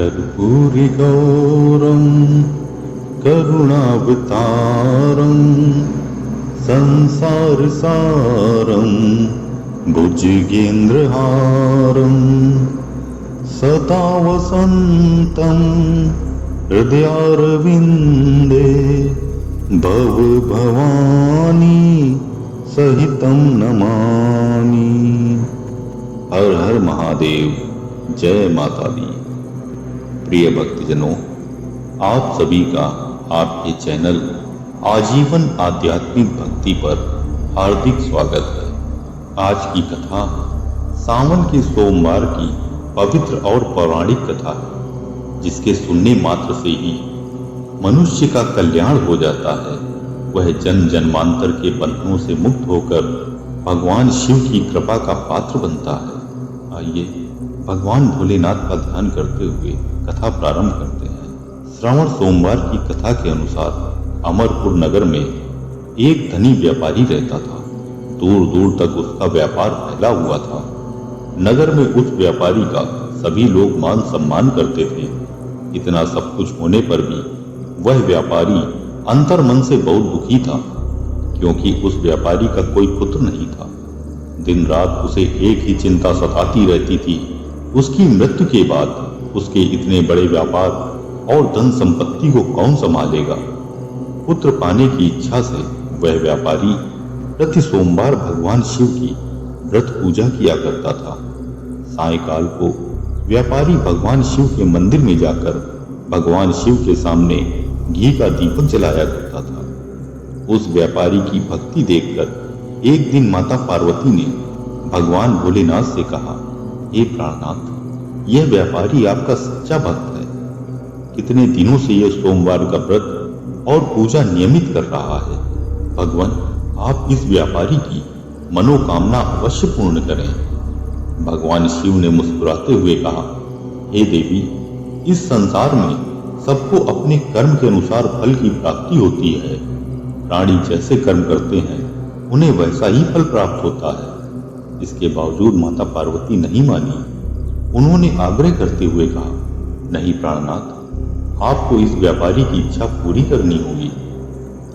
कर्पूरिगौरं करुणावतारं संसारसारं भुजगेन्द्रहारं सदा वसन्तं हृदयारविन्दे भवभवानी सहितं नमामि। हर हर महादेव, जय माता दी। प्रिय भक्तजनों, आप सभी का आपके चैनल आजीवन आध्यात्मिक भक्ति पर हार्दिक स्वागत है। आज की कथा सावन के सोमवार की पवित्र और पौराणिक कथा है, जिसके सुनने मात्र से ही मनुष्य का कल्याण हो जाता है। वह जन्म जन्मांतर के बंधनों से मुक्त होकर भगवान शिव की कृपा का पात्र बनता है। आइए भगवान भोलेनाथ का ध्यान करते हुए कथा प्रारंभ करते हैं। श्रावण सोमवार की कथा के अनुसार अमरपुर नगर में एक धनी व्यापारी रहता था। दूर दूर तक उसका व्यापार फैला हुआ था। नगर में उस व्यापारी का सभी लोग मान सम्मान करते थे। इतना सब कुछ होने पर भी वह व्यापारी अंतर मन से बहुत दुखी था, क्योंकि उस व्यापारी का कोई पुत्र नहीं था। दिन रात उसे एक ही चिंता सताती रहती थी, उसकी मृत्यु के बाद उसके इतने बड़े व्यापार और धन संपत्ति को कौन संभालेगा। पुत्र पाने की इच्छा से वह व्यापारी प्रति सोमवार भगवान शिव की व्रत पूजा किया करता था। सायंकाल को व्यापारी भगवान शिव के मंदिर में जाकर भगवान शिव के सामने घी का दीपक जलाया करता था। उस व्यापारी की भक्ति देखकर एक दिन माता पार्वती ने भगवान भोलेनाथ से कहा, हे प्राणनाथ, यह व्यापारी आपका सच्चा भक्त है। कितने दिनों से यह सोमवार का व्रत और पूजा नियमित कर रहा है। भगवान, आप इस व्यापारी की मनोकामना अवश्य पूर्ण करें। भगवान शिव ने मुस्कुराते हुए कहा, हे देवी, इस संसार में सबको अपने कर्म के अनुसार फल की प्राप्ति होती है। प्राणी जैसे कर्म करते हैं उन्हें वैसा ही फल प्राप्त होता है। इसके बावजूद माता पार्वती नहीं मानी। उन्होंने आग्रह करते हुए कहा, नहीं प्राणनाथ, आपको इस व्यापारी की इच्छा पूरी करनी होगी।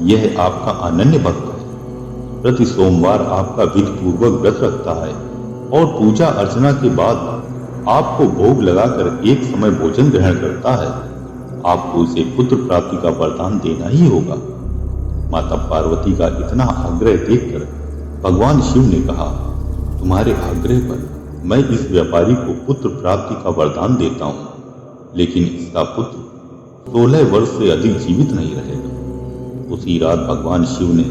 यह आपका अनन्य भक्त है। प्रति सोमवार आपका विधि पूर्वक व्रत रखता है और पूजा अर्चना के बाद आपको भोग लगाकर एक समय भोजन ग्रहण करता है। आपको इसे पुत्र प्राप्ति का वरदान देना ही होगा। माता पार्वती का इतना आग्रह देखकर भगवान शिव ने कहा, तुम्हारे आग्रह पर मैं इस व्यापारी को पुत्र प्राप्ति का वरदान देता हूँ, लेकिन इसका पुत्र 16 वर्ष से अधिक जीवित नहीं रहेगा। उसी रात भगवान शिव ने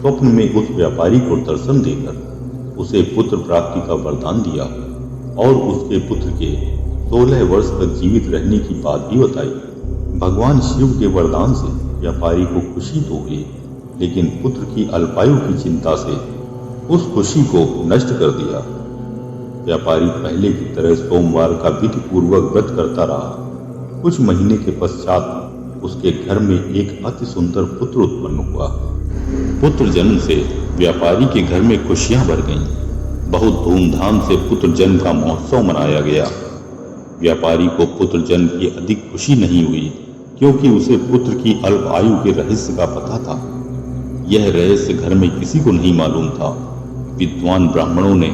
स्वप्न में उस व्यापारी को दर्शन देकर उसे पुत्र प्राप्ति का वरदान दिया और उसके पुत्र के 16 वर्ष तक जीवित रहने की बात भी बताई। भगवान शिव के वरदान से व्यापारी को खुशी तो हुई, लेकिन पुत्र की अल्पायु की चिंता से उस खुशी को नष्ट कर दिया। व्यापारी पहले की तरह सोमवार का विधि पूर्वक व्रत करता रहा। कुछ महीने के पश्चात उसके घर में एक अति सुंदर पुत्र उत्पन्न हुआ। पुत्र जन्म से व्यापारी के घर में खुशियां भर गईं। बहुत धूमधाम से पुत्र जन्म का महोत्सव मनाया गया। व्यापारी को पुत्र जन्म की अधिक खुशी नहीं हुई, क्योंकि उसे पुत्र की अल्प आयु के रहस्य का पता था। यह रहस्य घर में किसी को नहीं मालूम था। विद्वान ब्राह्मणों ने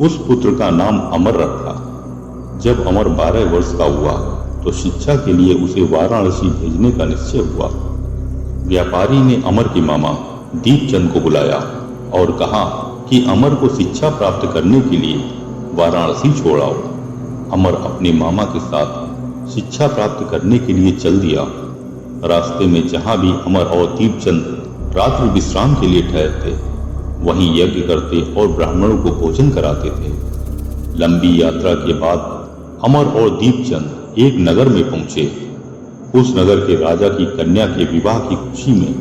उस पुत्र का नाम अमर रखा। जब अमर 12 वर्ष का हुआ तो शिक्षा के लिए उसे वाराणसी भेजने का निश्चय हुआ। व्यापारी ने अमर के मामा दीपचंद को बुलाया और कहा कि अमर को शिक्षा प्राप्त करने के लिए वाराणसी छोड़ आओ। अमर अपने मामा के साथ शिक्षा प्राप्त करने के लिए चल दिया। रास्ते में जहां भी अमर और दीपचंद रात्रि विश्राम के लिए ठहरते, वहीं यज्ञ करते और ब्राह्मणों को भोजन कराते थे। लंबी यात्रा के बाद अमर और दीपचंद एक नगर में पहुंचे। उस नगर के राजा की कन्या के विवाह की खुशी में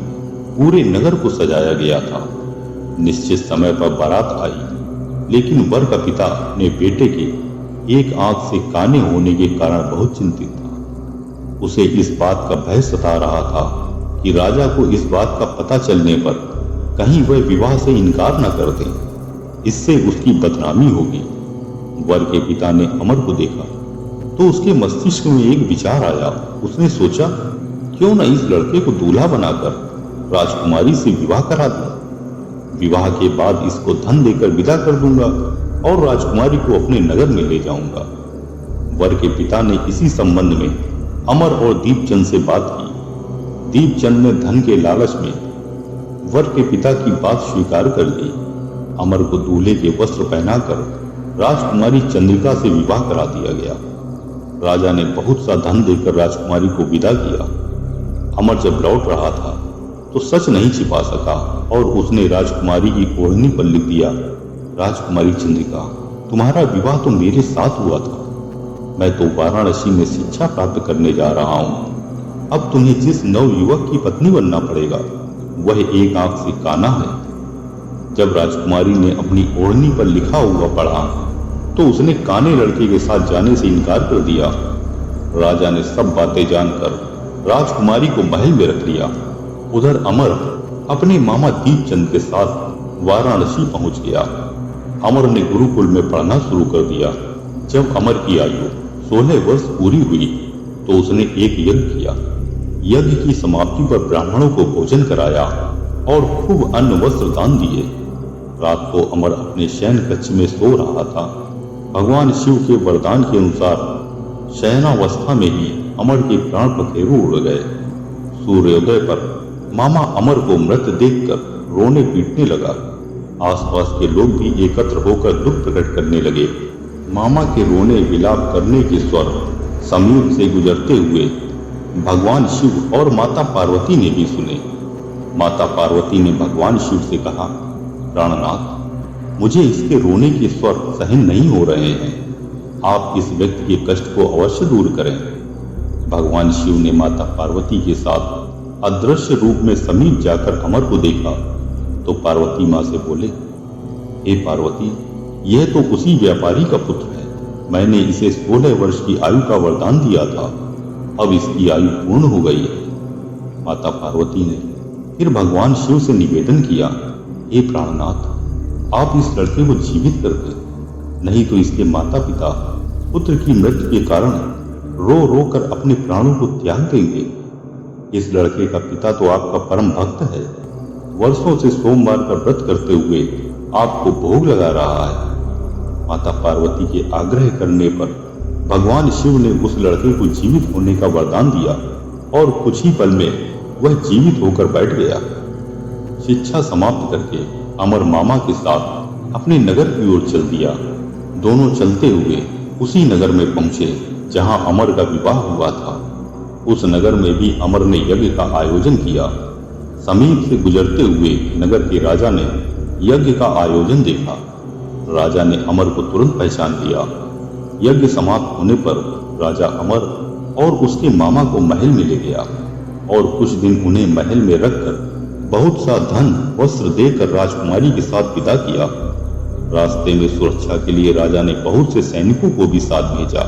पूरे नगर को सजाया गया था। निश्चित समय पर बारात आई, लेकिन वर का पिता अपने बेटे के एक आंख से काने होने के कारण बहुत चिंतित था। उसे इस बात का भय सता रहा था कि राजा को इस बात का पता चलने पर कहीं वह विवाह से इनकार न कर दे, इससे उसकी बदनामी होगी। वर के पिता ने अमर को देखा तो उसके मस्तिष्क में एक विचार आया। उसने सोचा, क्यों न इस लड़के को दूल्हा बनाकर राजकुमारी से विवाह करा दूं। विवाह के बाद इसको धन देकर विदा कर दूंगा और राजकुमारी को अपने नगर में ले जाऊंगा। वर के पिता ने इसी संबंध में अमर और दीपचंद से बात की। दीपचंद ने धन के लालच में वर के पिता की बात स्वीकार कर ली। अमर को दूल्हे के वस्त्र पहनाकर राजकुमारी चंद्रिका से विवाह करा दिया गया। राजा ने बहुत सा धन देकर राजकुमारी को विदा किया। अमर जब लौट रहा था तो सच नहीं छिपा सका और उसने राजकुमारी की ओढ़नी पर लिख दिया, राजकुमारी चंद्रिका, तुम्हारा विवाह तो मेरे साथ हुआ था। मैं तो वाराणसी में शिक्षा प्राप्त करने जा रहा हूँ। अब तुम्हें जिस नवयुवक की पत्नी बनना पड़ेगा वह एक आंख से काना है। जब राजकुमारी ने अपनी ओढ़नी पर लिखा हुआ पढ़ा तो उसने काने लड़के के साथ जाने से इनकार कर दिया। राजा ने सब बातें जानकर राजकुमारी को महल में रख लिया। उधर अमर अपने मामा दीपचंद के साथ वाराणसी पहुंच गया। अमर ने गुरुकुल में पढ़ना शुरू कर दिया। जब अमर की आयु 16 वर्ष पूरी हुई तो उसने एक यज्ञ किया। यज्ञ की समाप्ति पर ब्राह्मणों को भोजन कराया और खूब अन्न वस्त्र दान दिए। रात को अमर अपने शयन कक्ष में सो रहा था। भगवान शिव के वरदान के अनुसार शयनावस्था में ही अमर के प्राण पखेरु उड़ गए। सूर्योदय पर मामा अमर को मृत देखकर रोने पीटने लगा। आसपास के लोग भी एकत्र होकर दुख प्रकट करने लगे। मामा के रोने विलाप करने के स्वर समीप से गुजरते हुए भगवान शिव और माता पार्वती ने भी सुने। माता पार्वती ने भगवान शिव से कहा, प्राणनाथ, मुझे इसके रोने के स्वर सहन नहीं हो रहे हैं। आप इस व्यक्ति के कष्ट को अवश्य दूर करें। भगवान शिव ने माता पार्वती के साथ अदृश्य रूप में समीप जाकर अमर को देखा तो पार्वती माँ से बोले, हे पार्वती, यह तो उसी व्यापारी का पुत्र है। मैंने इसे 16 वर्ष की आयु का वरदान दिया था। अब इसकी आयु पूर्ण हो गई है। माता पार्वती ने फिर भगवान शिव से निवेदन किया, हे प्राणनाथ, आप इस लड़के को जीवित कर दें, नहीं तो इसके माता पिता पुत्र की मृत्यु के कारण रो रो कर अपने प्राणों को त्याग देंगे। इस लड़के का पिता तो आपका परम भक्त है। वर्षों से सोमवार का व्रत करते हुए आपको भोग लगा रहा है। माता पार्वती के आग्रह करने पर भगवान शिव ने उस लड़के को जीवित होने का वरदान दिया और कुछ ही पल में वह जीवित होकर बैठ गया। शिक्षा समाप्त करके अमर मामा के साथ अपने नगर की ओर चल दिया। दोनों चलते हुए उसी नगर में पहुंचे जहां अमर का विवाह हुआ था। उस नगर में भी अमर ने यज्ञ का आयोजन किया। समीप से गुजरते हुए नगर के राजा ने यज्ञ का आयोजन देखा। राजा ने अमर को तुरंत पहचान लिया। यज्ञ समाप्त होने पर राजा अमर और उसके मामा को महल में ले गया और कुछ दिन उन्हें महल में रखकर बहुत सा धन वस्त्र देकर राजकुमारी के साथ विदा किया। रास्ते में सुरक्षा के लिए राजा ने बहुत से सैनिकों को भी साथ भेजा।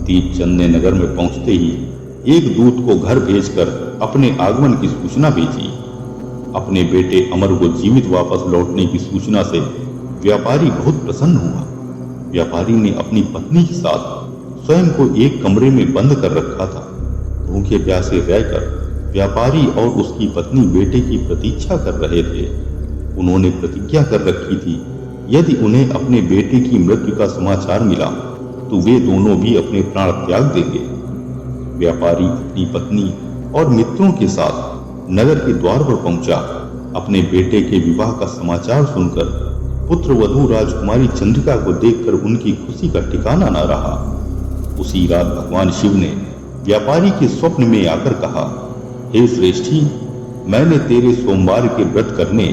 दीपचंद ने नगर में पहुंचते ही एक दूत को घर भेजकर अपने आगमन की सूचना भेजी। अपने बेटे अमर को जीवित वापस लौटने की सूचना से व्यापारी बहुत प्रसन्न हुआ। व्यापारी ने अपनी पत्नी के साथ स्वयं को एक कमरे में बंद कर रखा था। भूखे प्यासे रहकर व्यापारी और उसकी पत्नी बेटे की प्रतीक्षा कर रहे थे। उन्होंने प्रतिज्ञा कर रखी थी, यदि उन्हें अपने बेटे की मृत्यु का समाचार मिला तो वे दोनों भी अपने प्राण त्याग देंगे। व्यापारी अपनी पत्नी और मित्रों के साथ नगर के द्वार पर पहुंचा। अपने बेटे के विवाह का समाचार सुनकर पुत्र वधू राजकुमारी चंद्रिका को देखकर उनकी खुशी का ठिकाना न रहा। उसी रात भगवान शिव ने व्यापारी के स्वप्न में आकर कहा, हे श्रेष्ठी, मैंने तेरे सोमवार के व्रत करने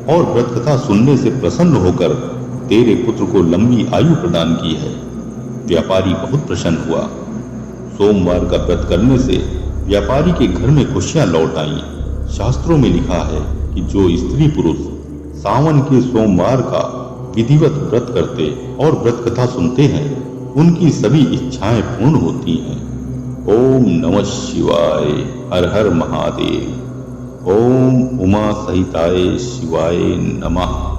और व्रत कथा सुनने से प्रसन्न होकर तेरे पुत्र को लंबी आयु प्रदान की है। व्यापारी बहुत प्रसन्न हुआ। सोमवार का व्रत करने से व्यापारी के घर में खुशियां लौट आईं। शास्त्रों में लिखा है कि जो स्त्री पुरुष सावन के सोमवार का विधिवत व्रत करते और व्रत कथा सुनते हैं उनकी सभी इच्छाएं पूर्ण होती हैं। ओम नमः शिवाय। हर हर महादेव। ओम उमा सहिताय शिवाय नमः।